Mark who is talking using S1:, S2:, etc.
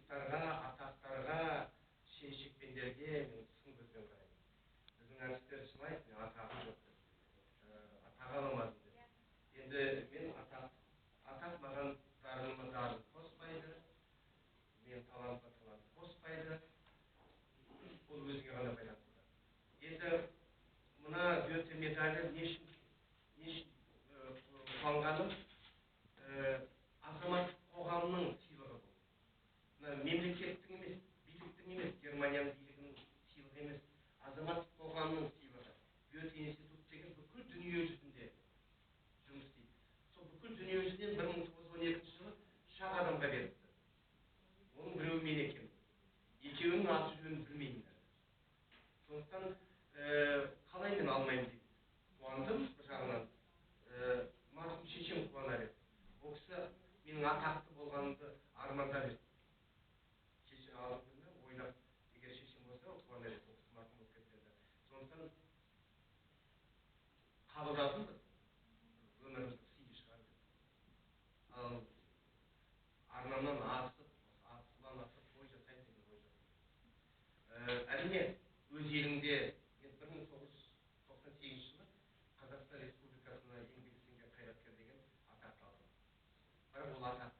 S1: жұлдыздарға, атақтарға, шен-шекпендерге мен сын көзбен қараймын. Біздің әртістер шынайды, мен атағым жоқ деп, атақ аламадым деп. Енді мен атақ маған дарыныма дарын қоспайды, мен талантыма талант қоспайды, ол өзіңе ғана байланысты. Енді мына Гете медалі не үшін қуанғаным, азаматтық қоғамның сыйлығы бұл. Мына мемлекеттің емес, биліктің емес, Германияның билігінің сыйлығы емес, азаматтық қоғамның сыйлығы. Гете институт деген бүкіл дүние жүзінде жұмыс істейді. Сол бүкіл дүние жүзінен 1912 жылы шақ адамға беріпті. Оның біреуі мен екенмін. Екеуінің аты жөнін білмеймін. Сондықтан қалай мен алмаймын дейді. Қуандым бір жағынан. Марқұм шешем қуанар еді. Ол кісі менің атақты болғанымды армандап еді. Шеше алып күні ойлап, егер шешем болса, ол қуанар еді. Ол кісі марқұм болып кеткенде. Сондықтан қабылдадым біз. Өмірімізді сыйы шығар деп. Ал арнамнан асып, асылан асып, той жасайды деген ой жоқ. Әрине, өз еліңде, мен 1998 жылы Қазақстан Республикасына еңбек сіңірген қайраткер деген атақты алдым. Бірақ ол атақ